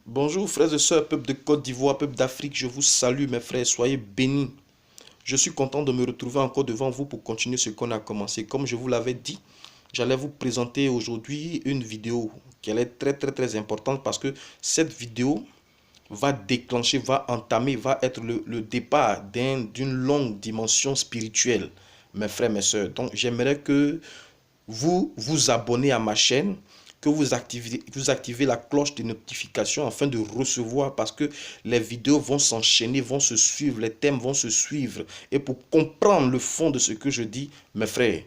Bonjour frères et sœurs, peuple de Côte d'Ivoire, peuple d'Afrique, je vous salue mes frères, soyez bénis. Je suis content de me retrouver encore devant vous pour continuer ce qu'on a commencé. Comme je vous l'avais dit, j'allais vous présenter aujourd'hui une vidéo qui est très importante parce que cette vidéo va déclencher, va entamer, va être le départ d'une longue dimension spirituelle, mes frères, mes sœurs. Donc j'aimerais que vous vous abonnez à ma chaîne, que vous activez la cloche de notification afin de recevoir, parce que les vidéos vont s'enchaîner, vont se suivre, les thèmes vont se suivre. Et pour comprendre le fond de ce que je dis, mes frères,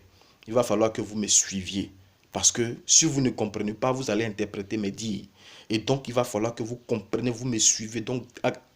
il va falloir que vous me suiviez. Parce que si vous ne comprenez pas, vous allez interpréter mes dires. Et donc, il va falloir que vous compreniez, vous me suivez. Donc,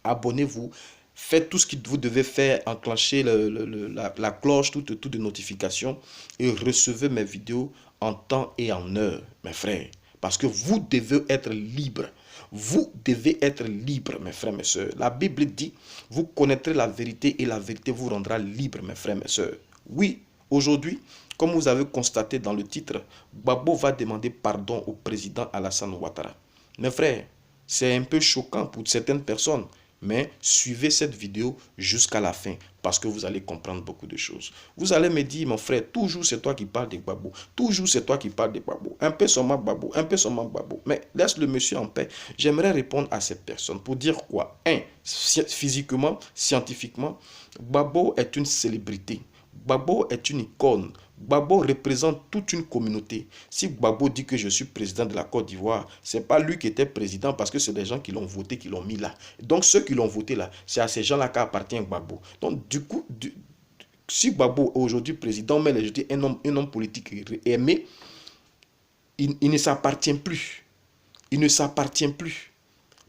abonnez-vous. Faites tout ce que vous devez faire, enclencher la cloche, toutes les notifications et recevez mes vidéos en temps et en heure, mes frères. Parce que vous devez être libre. Vous devez être libre, mes frères, mes sœurs. La Bible dit, vous connaîtrez la vérité et la vérité vous rendra libre, mes frères, mes sœurs. Oui, aujourd'hui, comme vous avez constaté dans le titre, Gbagbo va demander pardon au président Alassane Ouattara. Mes frères, c'est un peu choquant pour certaines personnes, mais suivez cette vidéo jusqu'à la fin parce que vous allez comprendre beaucoup de choses. Vous allez me dire, mon frère, toujours c'est toi qui parles de Gbagbo. Toujours c'est toi qui parles de Gbagbo. Un peu seulement Gbagbo, un peu seulement Gbagbo. Mais laisse le monsieur en paix. J'aimerais répondre à cette personne pour dire quoi? Physiquement, scientifiquement, Gbagbo est une célébrité. Gbagbo est une icône. Gbagbo représente toute une communauté. Si Gbagbo dit que je suis président de la Côte d'Ivoire, ce n'est pas lui qui était président parce que c'est des gens qui l'ont voté, qui l'ont mis là. Donc ceux qui l'ont voté là, c'est à ces gens-là qu'appartient Gbagbo. Donc du coup, si Gbagbo est aujourd'hui président, mais je dis un homme politique aimé, il ne s'appartient plus. Il ne s'appartient plus.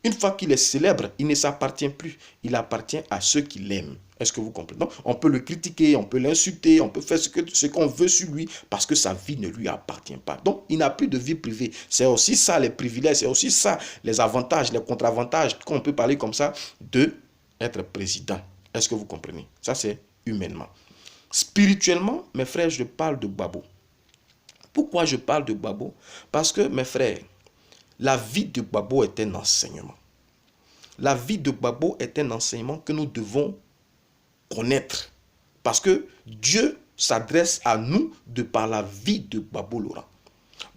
Une fois qu'il est célèbre, il ne s'appartient plus. Il appartient à ceux qui l'aiment. Est-ce que vous comprenez? Donc, on peut le critiquer, on peut l'insulter, on peut faire ce qu'on veut sur lui parce que sa vie ne lui appartient pas. Donc, il n'a plus de vie privée. C'est aussi ça les privilèges, c'est aussi ça les avantages, les contre-avantages, qu'on peut parler comme ça, de être président. Est-ce que vous comprenez? Ça, c'est humainement. Spirituellement, mes frères, je parle de Gbagbo. Pourquoi je parle de Gbagbo? Parce que, mes frères, la vie de Gbagbo est un enseignement. La vie de Gbagbo est un enseignement que nous devons connaître. Parce que Dieu s'adresse à nous de par la vie de Gbagbo Laurent.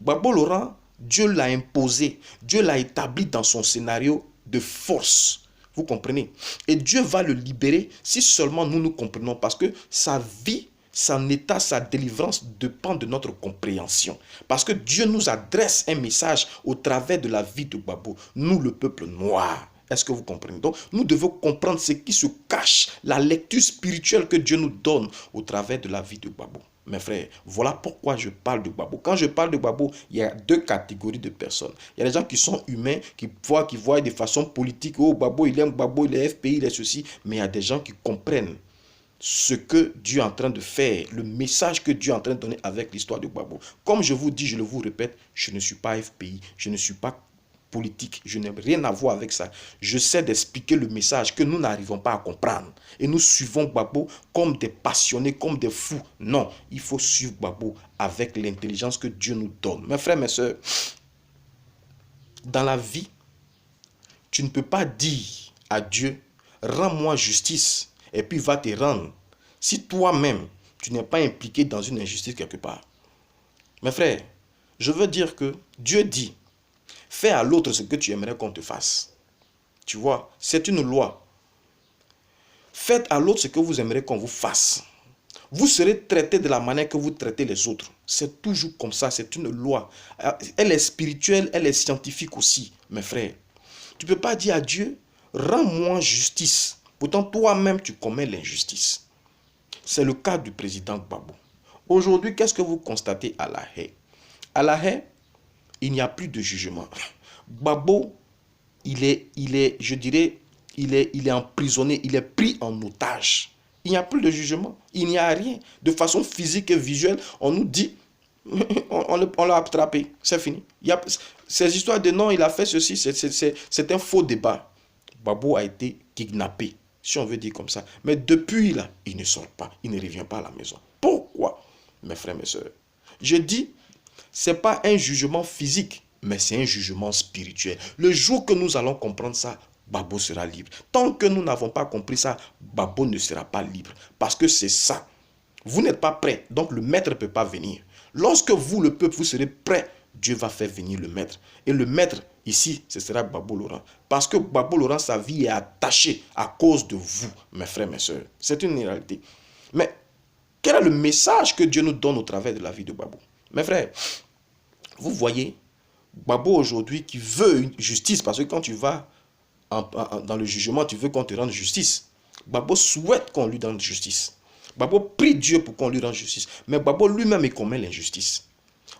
Gbagbo Laurent, Dieu l'a imposé. Dieu l'a établi dans son scénario de force. Vous comprenez? Et Dieu va le libérer si seulement nous nous comprenons. Parce que sa vie, son état, sa délivrance dépend de notre compréhension. Parce que Dieu nous adresse un message au travers de la vie de Gbagbo. Nous, le peuple noir. Est-ce que vous comprenez? Donc, nous devons comprendre ce qui se cache, la lecture spirituelle que Dieu nous donne au travers de la vie de Gbagbo. Mes frères, voilà pourquoi je parle de Gbagbo. Quand je parle de Gbagbo, il y a deux catégories de personnes. Il y a des gens qui sont humains, qui voient de façon politique. Oh, Gbagbo, il aime Gbagbo, il est FPI, il est ceci. Mais il y a des gens qui comprennent ce que Dieu est en train de faire, le message que Dieu est en train de donner avec l'histoire de Gbagbo. Comme je vous dis, je le vous répète, je ne suis pas FPI, je ne suis pas politique, je n'ai rien à voir avec ça. Je sais d'expliquer le message que nous n'arrivons pas à comprendre. Et nous suivons Gbagbo comme des passionnés, comme des fous. Non, il faut suivre Gbagbo avec l'intelligence que Dieu nous donne. Mes frères, mes sœurs, dans la vie, tu ne peux pas dire à Dieu, rends-moi justice, et puis il va te rendre. Si toi-même, tu n'es pas impliqué dans une injustice quelque part. Mes frères, je veux dire que Dieu dit, fais à l'autre ce que tu aimerais qu'on te fasse. Tu vois, c'est une loi. Faites à l'autre ce que vous aimeriez qu'on vous fasse. Vous serez traité de la manière que vous traitez les autres. C'est toujours comme ça, c'est une loi. Elle est spirituelle, elle est scientifique aussi, mes frères. Tu ne peux pas dire à Dieu, rends-moi justice. Pourtant, toi-même, tu commets l'injustice. C'est le cas du président Gbagbo. Aujourd'hui, qu'est-ce que vous constatez à La Haye? À La Haye, il n'y a plus de jugement. Gbagbo, il est emprisonné, il est pris en otage. Il n'y a plus de jugement, il n'y a rien. De façon physique et visuelle, on nous dit, on l'a attrapé, c'est fini. Ces histoires de non, il a fait ceci, c'est un faux débat. Gbagbo a été kidnappé, si on veut dire comme ça. Mais depuis là, il ne sort pas, il ne revient pas à la maison. Pourquoi, mes frères, mes sœurs? Je dis, ce n'est pas un jugement physique. mais c'est un jugement spirituel. Le jour que nous allons comprendre ça, Babo sera libre. Tant que nous n'avons pas compris ça, Babo ne sera pas libre. Parce que c'est ça. Vous n'êtes pas prêt, donc le maître ne peut pas venir. Lorsque vous, le peuple, vous serez prêt, Dieu va faire venir le maître. Et le maître, ici, ce sera Babo Laurent. Parce que Babo Laurent, sa vie est attachée à cause de vous, mes frères, mes sœurs. C'est une réalité. Mais quel est le message que Dieu nous donne au travers de la vie de Babo? Mes frères, vous voyez, Babo aujourd'hui qui veut une justice, parce que quand tu vas dans le jugement, tu veux qu'on te rende justice. Babo souhaite qu'on lui donne justice. Babo prie Dieu pour qu'on lui rende justice. Mais Babo lui-même, il commet l'injustice.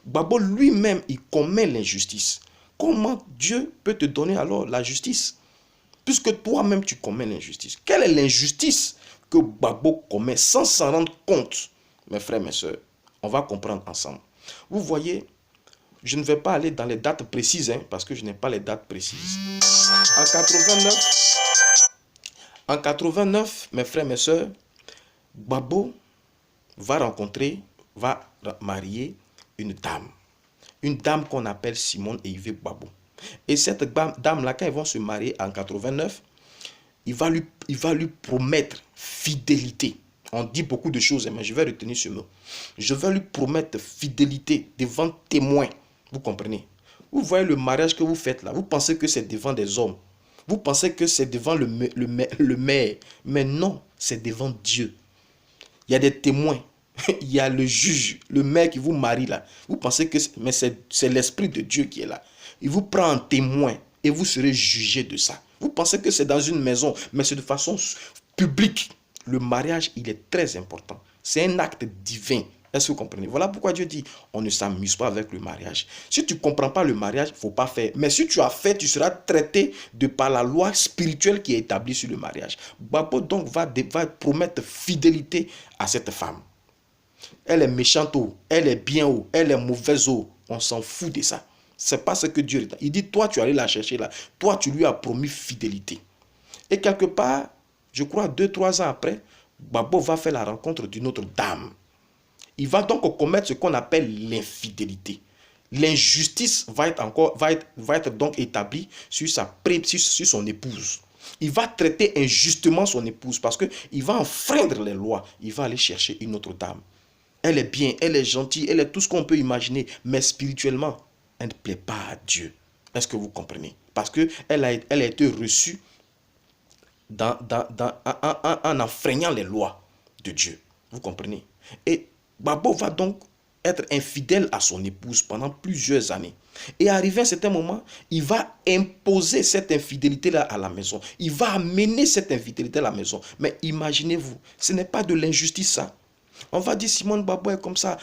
Babo lui-même, il commet l'injustice. Comment Dieu peut te donner alors la justice? Puisque toi-même, tu commets l'injustice. Quelle est l'injustice que Babo commet sans s'en rendre compte? Mes frères, mes sœurs, on va comprendre ensemble. Vous voyez, je ne vais pas aller dans les dates précises, parce que je n'ai pas les dates précises. En 89, mes frères, mes sœurs, Babo va marier une dame. Une dame qu'on appelle Simone et Yves Babo. Et cette dame-là, quand ils vont se marier en 89, il va lui promettre fidélité. On dit beaucoup de choses, mais je vais retenir ce mot. Je vais lui promettre fidélité devant témoins. Vous comprenez? Vous voyez le mariage que vous faites là. Vous pensez que c'est devant des hommes. Vous pensez que c'est devant le maire. Mais non, c'est devant Dieu. Il y a des témoins. Il y a le juge, le maire qui vous marie là. Vous pensez que c'est l'Esprit de Dieu qui est là. Il vous prend en témoin et vous serez jugé de ça. Vous pensez que c'est dans une maison, mais c'est de façon publique. Le mariage, il est très important. C'est un acte divin. Est-ce que vous comprenez? Voilà pourquoi Dieu dit, on ne s'amuse pas avec le mariage. Si tu ne comprends pas le mariage, il ne faut pas faire. Mais si tu as fait, tu seras traité de par la loi spirituelle qui est établie sur le mariage. Babo donc va promettre fidélité à cette femme. Elle est méchante, elle est bien, elle est mauvaise, on s'en fout de ça. C'est pas ce que Dieu dit. Il dit, toi, tu allais la chercher là. Toi, tu lui as promis fidélité. Et quelque part, je crois 2-3 ans après, Babo va faire la rencontre d'une autre dame. Il va donc commettre ce qu'on appelle l'infidélité. L'injustice va être donc établie sur son épouse. Il va traiter injustement son épouse parce qu'il va enfreindre les lois. Il va aller chercher une autre dame. Elle est bien, elle est gentille, elle est tout ce qu'on peut imaginer. Mais spirituellement, elle ne plaît pas à Dieu. Est-ce que vous comprenez? Parce qu'elle a été reçue en enfreignant les lois de Dieu. Vous comprenez? Et Babo va donc être infidèle à son épouse pendant plusieurs années. Et arrivé à un certain moment, il va imposer cette infidélité-là à la maison. Il va amener cette infidélité à la maison. Mais imaginez-vous, ce n'est pas de l'injustice ça. On va dire Simone Babo est comme ça,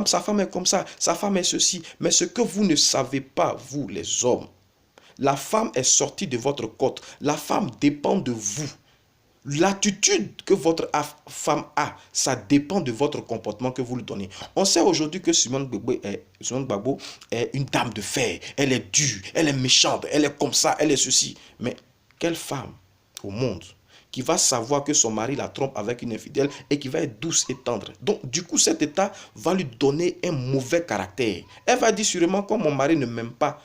sa femme est comme ça, sa femme est ceci. Mais ce que vous ne savez pas, vous les hommes, la femme est sortie de votre côte. La femme dépend de vous. L'attitude que votre femme a, ça dépend de votre comportement que vous lui donnez. On sait aujourd'hui que Simone Babo est une dame de fer. Elle est dure, elle est méchante, elle est comme ça, elle est ceci. Mais quelle femme au monde qui va savoir que son mari la trompe avec une infidèle et qui va être douce et tendre? Donc, du coup, cet état va lui donner un mauvais caractère. Elle va dire sûrement, comme mon mari ne m'aime pas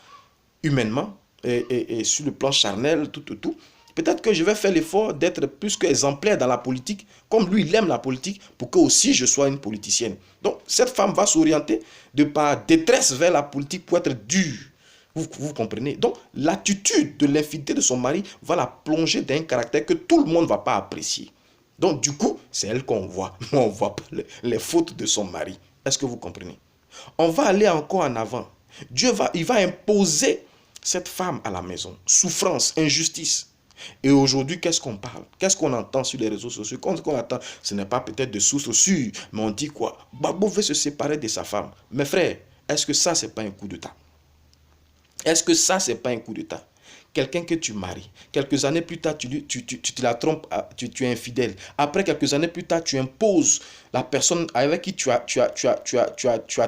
humainement et sur le plan charnel, tout. Peut-être que je vais faire l'effort d'être plus qu'exemplaire dans la politique, comme lui, il aime la politique, pour que aussi je sois une politicienne. Donc, cette femme va s'orienter de par détresse vers la politique pour être dure. Vous comprenez? Donc, l'attitude de l'infidélité de son mari va la plonger dans un caractère que tout le monde ne va pas apprécier. Donc, du coup, c'est elle qu'on voit. On ne voit pas les fautes de son mari. Est-ce que vous comprenez? On va aller encore en avant. Il va imposer cette femme à la maison. Souffrance, injustice. Et aujourd'hui, qu'est-ce qu'on parle? Qu'est-ce qu'on entend sur les réseaux sociaux? Quand on attend, ce n'est pas peut-être de sources sûres, mais on dit quoi? Babo veut se séparer de sa femme. Mes frères, est-ce que ça, c'est pas un coup d'État? Est-ce que ça, c'est pas un coup d'État? Quelqu'un que tu maries, quelques années plus tard, tu te la trompes, tu es infidèle. Après, quelques années plus tard, tu imposes la personne avec qui tu as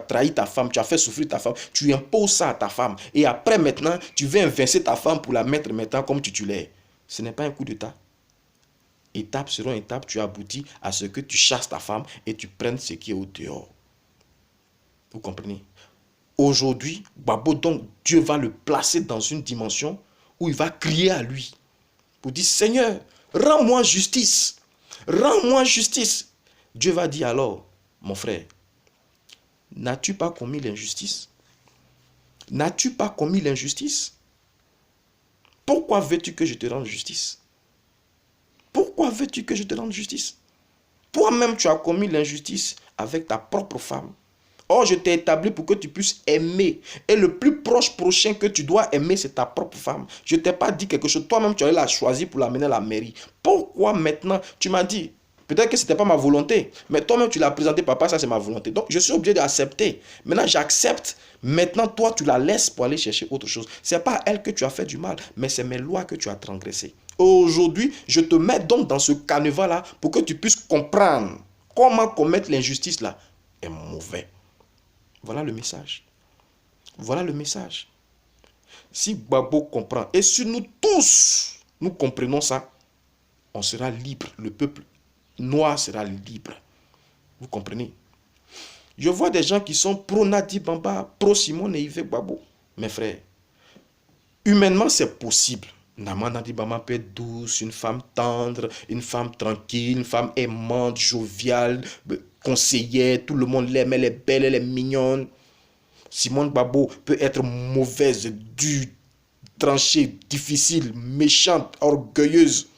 trahi ta femme, tu as fait souffrir ta femme, tu imposes ça à ta femme. Et après, maintenant, tu veux inverser ta femme pour la mettre maintenant comme titulaire. Ce n'est pas un coup d'État. Étape selon étape, tu aboutis à ce que tu chasses ta femme et tu prennes ce qui est au dehors. Vous comprenez? Aujourd'hui, Babo, donc, Dieu va le placer dans une dimension où il va crier à lui pour dire, Seigneur, rends-moi justice. Rends-moi justice. Dieu va dire alors, mon frère, n'as-tu pas commis l'injustice? N'as-tu pas commis l'injustice? Pourquoi veux-tu que je te rende justice? Pourquoi veux-tu que je te rende justice? Toi-même, tu as commis l'injustice avec ta propre femme. Or, je t'ai établi pour que tu puisses aimer. Et le plus prochain que tu dois aimer, c'est ta propre femme. Je ne t'ai pas dit quelque chose. Toi-même, tu allais la choisir pour l'amener à la mairie. Pourquoi maintenant, tu m'as dit, peut-être que ce n'était pas ma volonté, mais toi-même, tu l'as présenté, papa, ça c'est ma volonté. Donc, je suis obligé d'accepter. Maintenant, j'accepte. Maintenant, toi, tu la laisses pour aller chercher autre chose. Ce n'est pas à elle que tu as fait du mal, mais c'est mes lois que tu as transgressées. Aujourd'hui, je te mets donc dans ce canevas-là pour que tu puisses comprendre comment commettre l'injustice là est mauvais. Voilà le message. Voilà le message. Si Babo comprend, et si nous tous, nous comprenons ça, on sera libre. Le peuple noir sera libre. Vous comprenez? Je vois des gens qui sont pro Nadi Bamba, pro Simone et Yves Babo. Mes frères, humainement, c'est possible. Nadi Bamba peut être douce, une femme tendre, une femme tranquille, une femme aimante, joviale, conseillère, tout le monde l'aime, elle est belle, elle est mignonne. Simone Babo peut être mauvaise, dure, tranchée, difficile, méchante, orgueilleuse.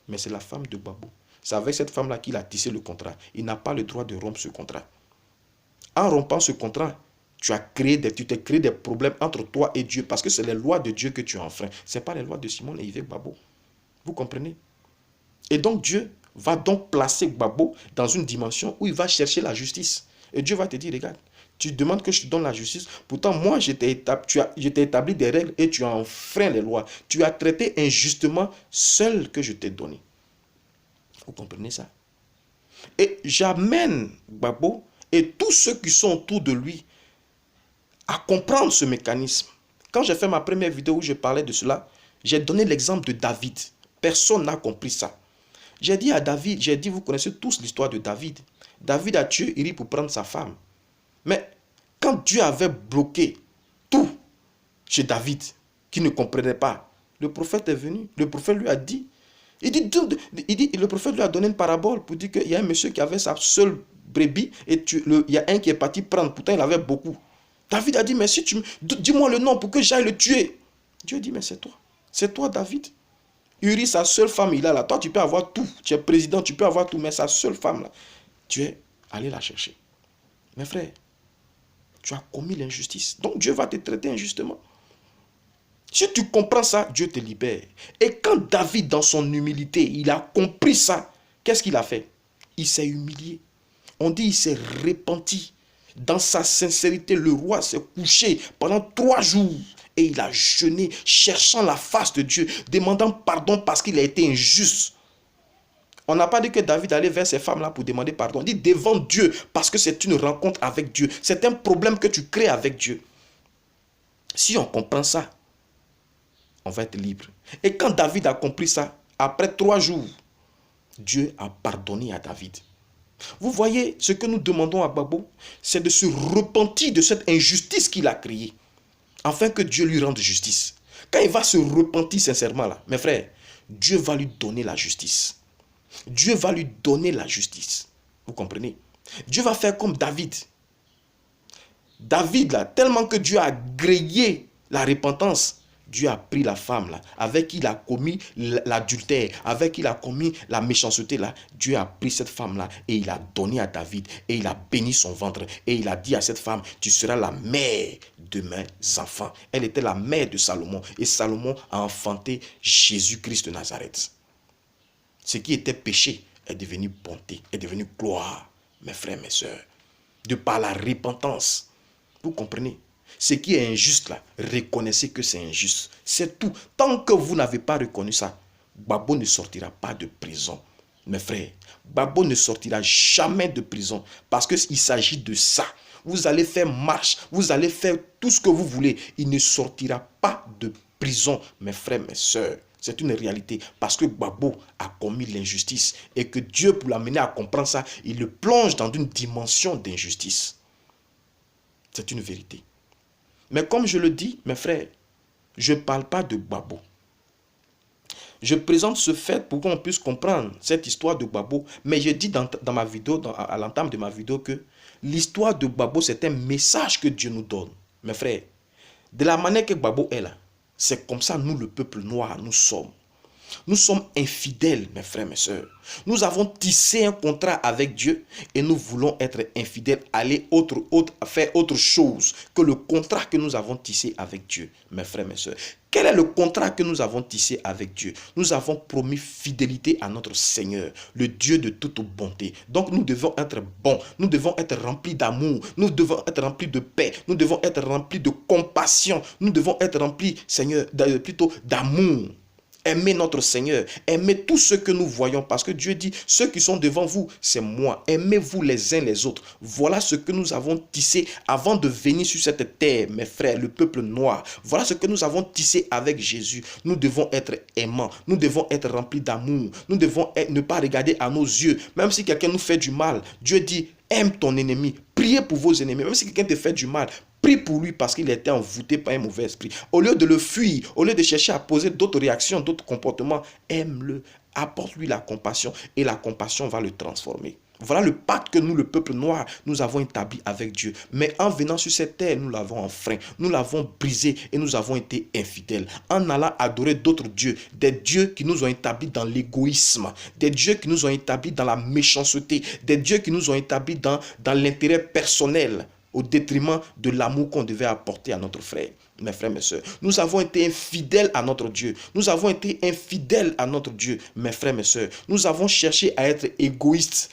Mais c'est la femme de Babo. C'est avec cette femme-là qu'il a tissé le contrat. Il n'a pas le droit de rompre ce contrat. En rompant ce contrat, tu t'es créé des problèmes entre toi et Dieu parce que c'est les lois de Dieu que tu enfreins. Ce n'est pas les lois de Simone et Yves Babo. Vous comprenez? Et donc Dieu va donc placer Babo dans une dimension où il va chercher la justice. Et Dieu va te dire, regarde, tu demandes que je te donne la justice. Pourtant, moi, je t'ai établi des règles et tu as enfreint les lois. Tu as traité injustement celles que je t'ai données. Vous comprenez ça? Et j'amène Babo et tous ceux qui sont autour de lui à comprendre ce mécanisme. Quand j'ai fait ma première vidéo où je parlais de cela, j'ai donné l'exemple de David. Personne n'a compris ça. J'ai dit à David, vous connaissez tous l'histoire de David. David a tué Uri pour prendre sa femme. Mais quand Dieu avait bloqué tout chez David, qui ne comprenait pas, le prophète est venu. Le prophète lui a dit, le prophète lui a donné une parabole pour dire qu'il y a un monsieur qui avait sa seule brebis et il y a un qui est parti prendre. Pourtant, il avait beaucoup. David a dit, mais si dis-moi le nom pour que j'aille le tuer. Dieu dit, mais c'est toi. C'est toi, David. Uri, sa seule femme, il a là. Toi, tu peux avoir tout. Tu es président, tu peux avoir tout. Mais sa seule femme, là, tu es allé la chercher. Mes frères, tu as commis l'injustice. Donc, Dieu va te traiter injustement. Si tu comprends ça, Dieu te libère. Et quand David, dans son humilité, il a compris ça, qu'est-ce qu'il a fait? Il s'est humilié. On dit il s'est repenti. Dans sa sincérité, le roi s'est couché pendant 3 jours. Et il a jeûné, cherchant la face de Dieu, demandant pardon parce qu'il a été injuste. On n'a pas dit que David allait vers ces femmes-là pour demander pardon. On dit devant Dieu, parce que c'est une rencontre avec Dieu. C'est un problème que tu crées avec Dieu. Si on comprend ça, on va être libre. Et quand David a compris ça, après 3 jours, Dieu a pardonné à David. Vous voyez, ce que nous demandons à Babo, c'est de se repentir de cette injustice qu'il a créée, afin que Dieu lui rende justice. Quand il va se repentir sincèrement, là, mes frères, Dieu va lui donner la justice. Dieu va lui donner la justice. Vous comprenez? Dieu va faire comme David. David, là, tellement que Dieu a grillé la repentance, Dieu a pris la femme là, avec qui il a commis l'adultère, avec qui il a commis la méchanceté là. Dieu a pris cette femme là et il a donné à David et il a béni son ventre et il a dit à cette femme, tu seras la mère de mes enfants. Elle était la mère de Salomon et Salomon a enfanté Jésus-Christ de Nazareth. Ce qui était péché est devenu bonté, est devenu gloire, mes frères, mes sœurs, de par la repentance. Vous comprenez? Ce qui est injuste là, reconnaissez que c'est injuste. C'est tout. Tant que vous n'avez pas reconnu ça, Babo ne sortira pas de prison. Mes frères, Babo ne sortira jamais de prison parce qu'il s'agit de ça. Vous allez faire marche, vous allez faire tout ce que vous voulez. Il ne sortira pas de prison, mes frères, mes sœurs. C'est une réalité parce que Babo a commis l'injustice et que Dieu, pour l'amener à comprendre ça, il le plonge dans une dimension d'injustice. C'est une vérité. Mais comme je le dis, mes frères, je ne parle pas de Gbagbo. Je présente ce fait pour qu'on puisse comprendre cette histoire de Gbagbo. Mais je dis dans ma vidéo, à l'entame de ma vidéo, que l'histoire de Gbagbo, c'est un message que Dieu nous donne. Mes frères, de la manière que Gbagbo est là, c'est comme ça nous, le peuple noir, nous sommes. Nous sommes infidèles, mes frères, mes sœurs. Nous avons tissé un contrat avec Dieu et nous voulons être infidèles, aller faire autre chose que le contrat que nous avons tissé avec Dieu, mes frères, mes sœurs. Quel est le contrat que nous avons tissé avec Dieu? Nous avons promis fidélité à notre Seigneur, le Dieu de toute bonté. Donc nous devons être bons, nous devons être remplis d'amour, nous devons être remplis de paix, nous devons être remplis de compassion, nous devons être remplis, Seigneur, plutôt d'amour. Aimez notre Seigneur, aimez tous ceux que nous voyons, parce que Dieu dit, ceux qui sont devant vous, c'est moi. Aimez-vous les uns les autres. Voilà ce que nous avons tissé avant de venir sur cette terre, mes frères, le peuple noir. Voilà ce que nous avons tissé avec Jésus. Nous devons être aimants, nous devons être remplis d'amour, nous devons ne pas regarder à nos yeux. Même si quelqu'un nous fait du mal, Dieu dit, aime ton ennemi, priez pour vos ennemis. Même si quelqu'un te fait du mal, prie pour lui parce qu'il était envoûté par un mauvais esprit. Au lieu de le fuir, au lieu de chercher à poser d'autres réactions, d'autres comportements, aime-le, apporte-lui la compassion et la compassion va le transformer. Voilà le pacte que nous, le peuple noir, nous avons établi avec Dieu. Mais en venant sur cette terre, nous l'avons enfreint, nous l'avons brisé et nous avons été infidèles. En allant adorer d'autres dieux, des dieux qui nous ont établis dans l'égoïsme, des dieux qui nous ont établis dans la méchanceté, des dieux qui nous ont établis dans l'intérêt personnel, au détriment de l'amour qu'on devait apporter à notre frère, mes frères, mes sœurs. Nous avons été infidèles à notre Dieu. Nous avons été infidèles à notre Dieu, mes frères, mes sœurs. Nous avons cherché à être égoïstes.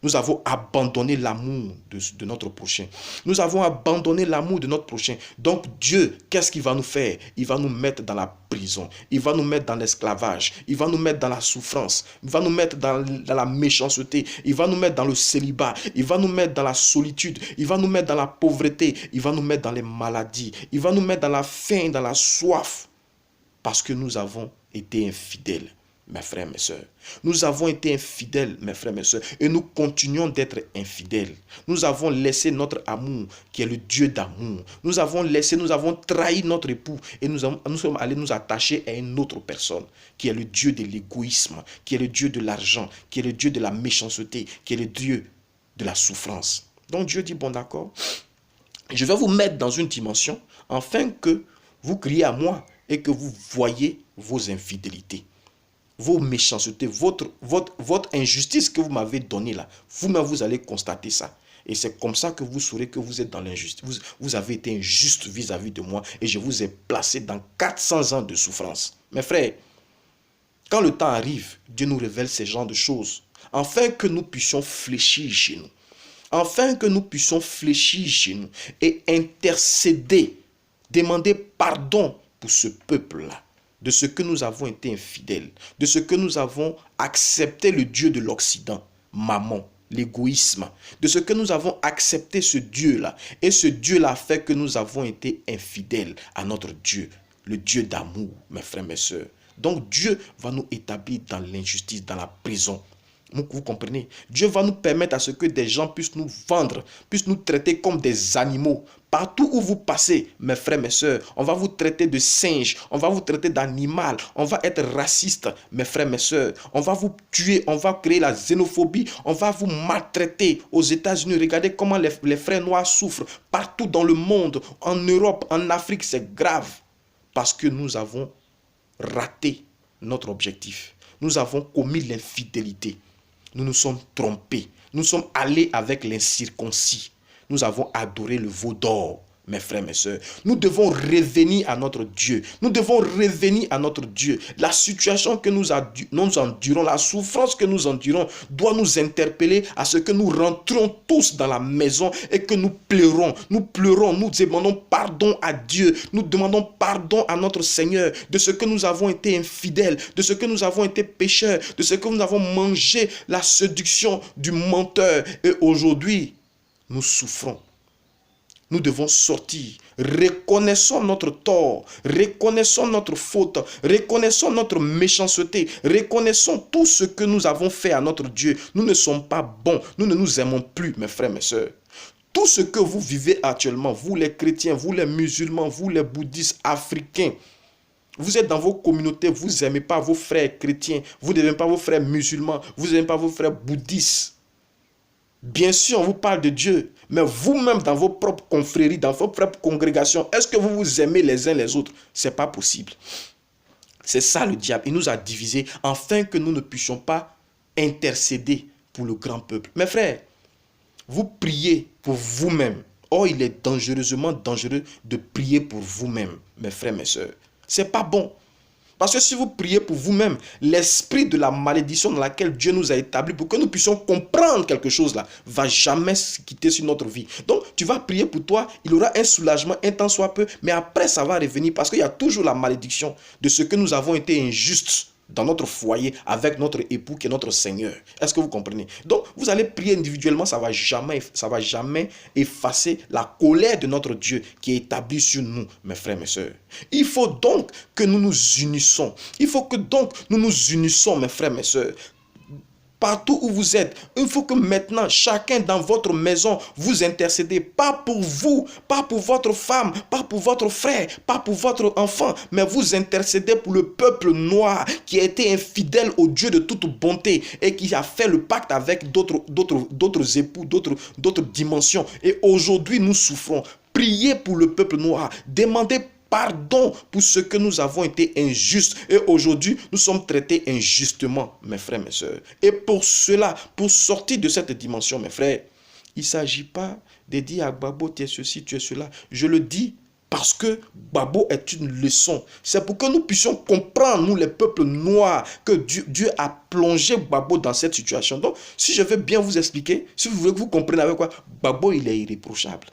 Nous avons abandonné l'amour de notre prochain. Nous avons abandonné l'amour de notre prochain. Donc Dieu, qu'est-ce qu'il va nous faire? Il va nous mettre dans la prison. Il va nous mettre dans l'esclavage. Il va nous mettre dans la souffrance. Il va nous mettre dans la méchanceté. Il va nous mettre dans le célibat. Il va nous mettre dans la solitude. Il va nous mettre dans la pauvreté. Il va nous mettre dans les maladies. Il va nous mettre dans la faim, dans la soif. Parce que nous avons été infidèles. Mes frères, mes sœurs, nous avons été infidèles, mes frères, mes sœurs, et nous continuons d'être infidèles. Nous avons laissé notre amour, qui est le Dieu d'amour. Nous avons trahi notre époux et nous sommes allés nous attacher à une autre personne, qui est le Dieu de l'égoïsme, qui est le Dieu de l'argent, qui est le Dieu de la méchanceté, qui est le Dieu de la souffrance. Donc Dieu dit, bon d'accord, je vais vous mettre dans une dimension, afin que vous criez à moi et que vous voyez vos infidélités. Vos méchancetés, votre injustice que vous m'avez donnée là, vous-même vous allez constater ça. Et c'est comme ça que vous saurez que vous êtes dans l'injustice. Vous avez été injuste vis-à-vis de moi et je vous ai placé dans 400 ans de souffrance. Mes frères, quand le temps arrive, Dieu nous révèle ces genres de choses, afin que nous puissions fléchir chez nous. Afin que nous puissions fléchir chez nous et intercéder, demander pardon pour ce peuple-là. De ce que nous avons été infidèles, de ce que nous avons accepté le Dieu de l'Occident, Mammon, l'égoïsme, de ce que nous avons accepté ce Dieu-là. Et ce Dieu-là a fait que nous avons été infidèles à notre Dieu, le Dieu d'amour, mes frères, mes sœurs. Donc Dieu va nous établir dans l'injustice, dans la prison. Vous comprenez? Dieu va nous permettre à ce que des gens puissent nous vendre, puissent nous traiter comme des animaux. Partout où vous passez, mes frères, mes sœurs, on va vous traiter de singe, on va vous traiter d'animal, on va être raciste, mes frères, mes sœurs. On va vous tuer, on va créer la xénophobie, on va vous maltraiter. Aux États-Unis, regardez comment les frères noirs souffrent. Partout dans le monde, en Europe, en Afrique, c'est grave. Parce que nous avons raté notre objectif. Nous avons commis l'infidélité. Nous nous sommes trompés. Nous sommes allés avec l'incirconcis. Nous avons adoré le veau d'or, mes frères, mes sœurs. Nous devons revenir à notre Dieu. Nous devons revenir à notre Dieu. La situation que nous endurons, la souffrance que nous endurons, doit nous interpeller à ce que nous rentrons tous dans la maison et que nous pleurons. Nous pleurons, nous demandons pardon à Dieu. Nous demandons pardon à notre Seigneur de ce que nous avons été infidèles, de ce que nous avons été pécheurs, de ce que nous avons mangé la séduction du menteur. Et aujourd'hui, nous souffrons. Nous devons sortir. Reconnaissons notre tort. Reconnaissons notre faute. Reconnaissons notre méchanceté. Reconnaissons tout ce que nous avons fait à notre Dieu. Nous ne sommes pas bons. Nous ne nous aimons plus, mes frères, mes sœurs. Tout ce que vous vivez actuellement, vous les chrétiens, vous les musulmans, vous les bouddhistes, africains, vous êtes dans vos communautés, vous n'aimez pas vos frères chrétiens, vous n'aimez pas vos frères musulmans, vous n'aimez pas vos frères bouddhistes. Bien sûr, on vous parle de Dieu, mais vous-même dans vos propres confréries, dans vos propres congrégations, est-ce que vous vous aimez les uns les autres? Ce n'est pas possible. C'est ça le diable. Il nous a divisés afin que nous ne puissions pas intercéder pour le grand peuple. Mes frères, vous priez pour vous-même. Or, il est dangereusement dangereux de prier pour vous-même, mes frères, mes sœurs. Ce n'est pas bon. Parce que si vous priez pour vous-même, l'esprit de la malédiction dans laquelle Dieu nous a établis pour que nous puissions comprendre quelque chose là, va jamais se quitter sur notre vie. Donc, tu vas prier pour toi, il aura un soulagement, un temps soit peu, mais après ça va revenir parce qu'il y a toujours la malédiction de ce que nous avons été injustes dans notre foyer avec notre époux qui est notre Seigneur. Est-ce que vous comprenez? Donc, vous allez prier individuellement, ça va jamais effacer la colère de notre Dieu qui est établie sur nous, mes frères, mes sœurs. Il faut donc que nous nous unissons. Il faut que donc nous nous unissons, mes frères, mes sœurs. Partout où vous êtes, il faut que maintenant, chacun dans votre maison, vous intercédez, pas pour vous, pas pour votre femme, pas pour votre frère, pas pour votre enfant, mais vous intercédez pour le peuple noir qui a été infidèle au Dieu de toute bonté et qui a fait le pacte avec d'autres époux, d'autres dimensions. Et aujourd'hui, nous souffrons. Priez pour le peuple noir. Demandez pardon pour ce que nous avons été injustes. Et aujourd'hui, nous sommes traités injustement, mes frères, mes sœurs. Et pour cela, pour sortir de cette dimension, mes frères, il ne s'agit pas de dire à Gbagbo, tu es ceci, tu es cela. Je le dis parce que Gbagbo est une leçon. C'est pour que nous puissions comprendre, nous les peuples noirs, que Dieu a plongé Gbagbo dans cette situation. Donc, si je veux bien vous expliquer, si vous voulez que vous compreniez avec quoi, Gbagbo, il est irréprochable.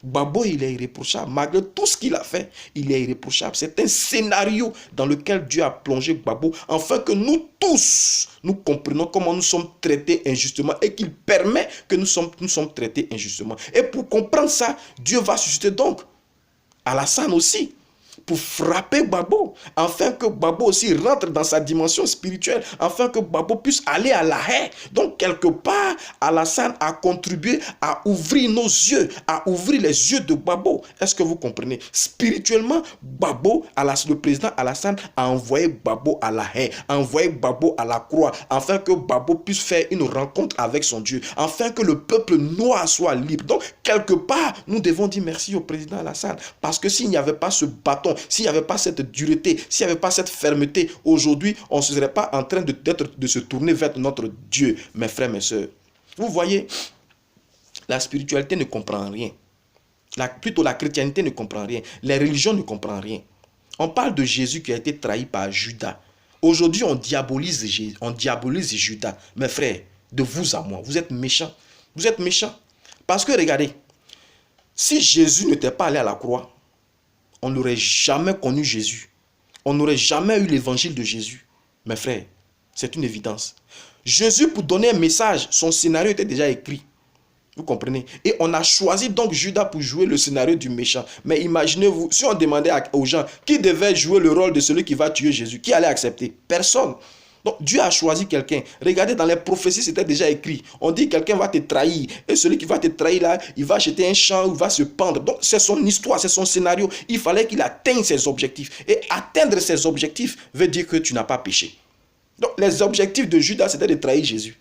Gbagbo, il est irréprochable. Malgré tout ce qu'il a fait, il est irréprochable. C'est un scénario dans lequel Dieu a plongé Gbagbo afin que nous tous, nous comprenions comment nous sommes traités injustement et qu'il permet que nous sommes traités injustement. Et pour comprendre ça, Dieu va susciter donc Alassane aussi pour frapper Gbagbo, afin que Gbagbo aussi rentre dans sa dimension spirituelle, afin que Gbagbo puisse aller à la haie. Donc, quelque part, Alassane a contribué à ouvrir nos yeux, à ouvrir les yeux de Gbagbo. Est-ce que vous comprenez? Spirituellement, Gbagbo, le président Alassane a envoyé Gbagbo à la haie, a envoyé Gbagbo à la croix, afin que Gbagbo puisse faire une rencontre avec son Dieu, afin que le peuple noir soit libre. Donc, quelque part, nous devons dire merci au président Alassane, parce que s'il n'y avait pas ce bâton, s'il n'y avait pas cette dureté, s'il n'y avait pas cette fermeté, aujourd'hui, on ne serait pas en train de se tourner vers notre Dieu, mes frères, mes sœurs. Vous voyez, la spiritualité ne comprend rien. Plutôt la chrétienté ne comprend rien. Les religions ne comprennent rien. On parle de Jésus qui a été trahi par Judas. Aujourd'hui, on diabolise Judas. Mes frères, de vous à moi, vous êtes méchants. Vous êtes méchants. Parce que regardez, si Jésus n'était pas allé à la croix, on n'aurait jamais connu Jésus. On n'aurait jamais eu l'évangile de Jésus. Mes frères, c'est une évidence. Jésus, pour donner un message, son scénario était déjà écrit. Vous comprenez? Et on a choisi donc Judas pour jouer le scénario du méchant. Mais imaginez-vous, si on demandait aux gens qui devait jouer le rôle de celui qui va tuer Jésus, qui allait accepter? Personne. Donc Dieu a choisi quelqu'un. Regardez, dans les prophéties, c'était déjà écrit. On dit quelqu'un va te trahir. Et celui qui va te trahir là, il va acheter un champ ou il va se pendre. Donc c'est son histoire, c'est son scénario. Il fallait qu'il atteigne ses objectifs. Et atteindre ses objectifs veut dire que tu n'as pas péché. Donc les objectifs de Judas, c'était de trahir Jésus.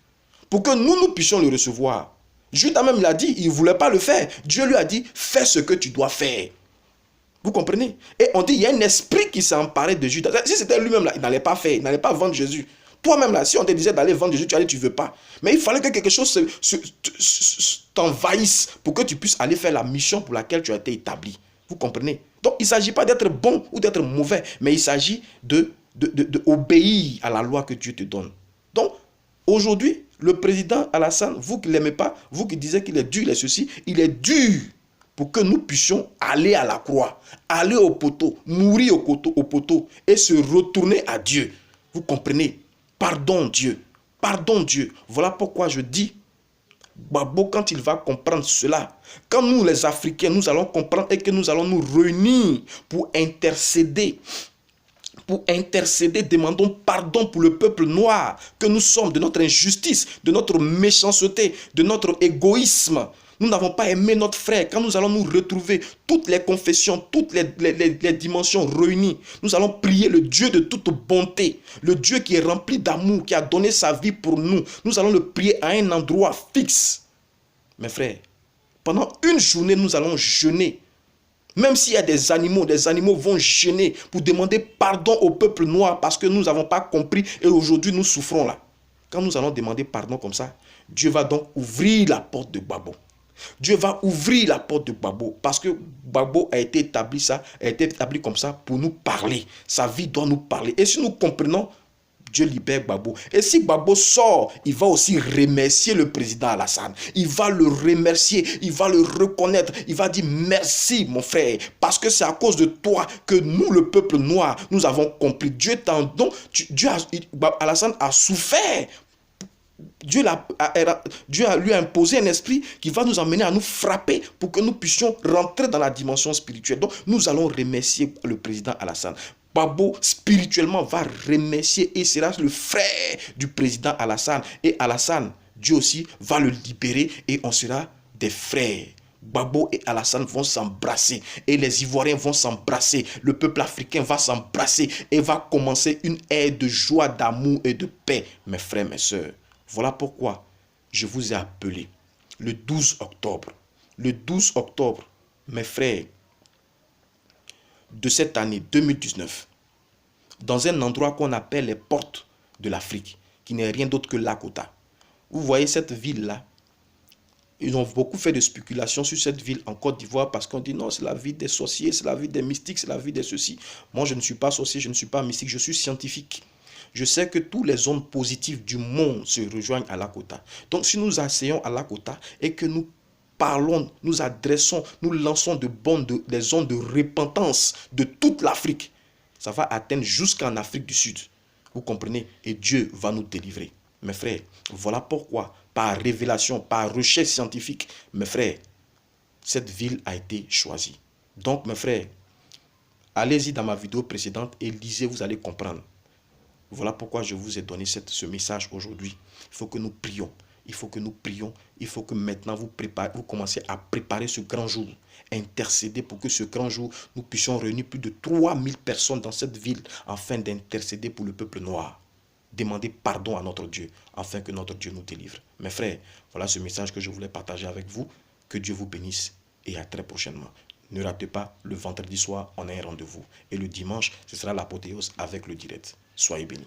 Pour que nous puissions le recevoir. Judas même l'a dit, il ne voulait pas le faire. Dieu lui a dit, fais ce que tu dois faire. Vous comprenez? Et on dit, il y a un esprit qui s'est emparé de Judas. Si c'était lui-même là, il n'allait pas faire, il n'allait pas vendre Jésus. Toi-même là, si on te disait d'aller vendre Jésus, tu allais, tu ne veux pas. Mais il fallait que quelque chose t'envahisse pour que tu puisses aller faire la mission pour laquelle tu as été établi. Vous comprenez? Donc il ne s'agit pas d'être bon ou d'être mauvais, mais il s'agit d'obéir à la loi que Dieu te donne. Donc, aujourd'hui, le président Alassane, vous qui ne l'aimez pas, vous qui disiez qu'il est dur, il est ceci, il est dur pour que nous puissions aller à la croix, aller au poteau, mourir au poteau et se retourner à Dieu. Vous comprenez? Pardon Dieu, pardon Dieu. Voilà pourquoi je dis, Gbagbo, quand il va comprendre cela, quand nous les Africains, nous allons comprendre et que nous allons nous réunir pour intercéder, demandons pardon pour le peuple noir que nous sommes de notre injustice, de notre méchanceté, de notre égoïsme. Nous n'avons pas aimé notre frère. Quand nous allons nous retrouver, toutes les confessions, toutes les dimensions réunies, nous allons prier le Dieu de toute bonté, le Dieu qui est rempli d'amour, qui a donné sa vie pour nous. Nous allons le prier à un endroit fixe. Mes frères, pendant une journée, nous allons jeûner. Même s'il y a des animaux vont jeûner pour demander pardon au peuple noir parce que nous n'avons pas compris et aujourd'hui nous souffrons là. Quand nous allons demander pardon comme ça, Dieu va donc ouvrir la porte de Gbagbo. Dieu va ouvrir la porte de Gbagbo parce que Gbagbo a été établi comme ça pour nous parler. Sa vie doit nous parler. Et si nous comprenons, Dieu libère Gbagbo. Et si Gbagbo sort, il va aussi remercier le président Alassane. Il va le remercier, il va le reconnaître. Il va dire merci mon frère. Parce que c'est à cause de toi que nous, le peuple noir, nous avons compris. Alassane a souffert. Dieu lui a imposé un esprit qui va nous amener à nous frapper pour que nous puissions rentrer dans la dimension spirituelle. Donc nous allons remercier le président Alassane. Gbagbo spirituellement va remercier et sera le frère du président Alassane. Et Alassane, Dieu aussi va le libérer et on sera des frères. Gbagbo et Alassane vont s'embrasser et les Ivoiriens vont s'embrasser. Le peuple africain va s'embrasser et va commencer une ère de joie, d'amour et de paix. Mes frères, mes sœurs, voilà pourquoi je vous ai appelé le 12 octobre. Le 12 octobre, mes frères, de cette année 2019, dans un endroit qu'on appelle les portes de l'Afrique, qui n'est rien d'autre que Lakota. Vous voyez cette ville-là, ils ont beaucoup fait de spéculations sur cette ville en Côte d'Ivoire parce qu'on dit non, c'est la ville des sorciers, c'est la ville des mystiques, c'est la ville des ceci. Moi, je ne suis pas sorcier, je ne suis pas mystique, je suis scientifique. Je sais que tous les ondes positives du monde se rejoignent à Lakota. Donc, si nous asseyons à Lakota et que nous parlons, nous adressons, nous lançons des ondes de repentance de toute l'Afrique, ça va atteindre jusqu'en Afrique du Sud. Vous comprenez? Et Dieu va nous délivrer. Mes frères, voilà pourquoi, par révélation, par recherche scientifique, mes frères, cette ville a été choisie. Donc, mes frères, allez-y dans ma vidéo précédente et lisez, vous allez comprendre. Voilà pourquoi je vous ai donné ce message aujourd'hui. Il faut que nous prions. Il faut que nous prions. Il faut que maintenant vous commencez à préparer ce grand jour. Intercéder pour que ce grand jour, nous puissions réunir plus de 3000 personnes dans cette ville afin d'intercéder pour le peuple noir. Demander pardon à notre Dieu afin que notre Dieu nous délivre. Mes frères, voilà ce message que je voulais partager avec vous. Que Dieu vous bénisse et à très prochainement. Ne ratez pas, le vendredi soir, on a un rendez-vous. Et le dimanche, ce sera l'apothéose avec le direct. Soyez bénis.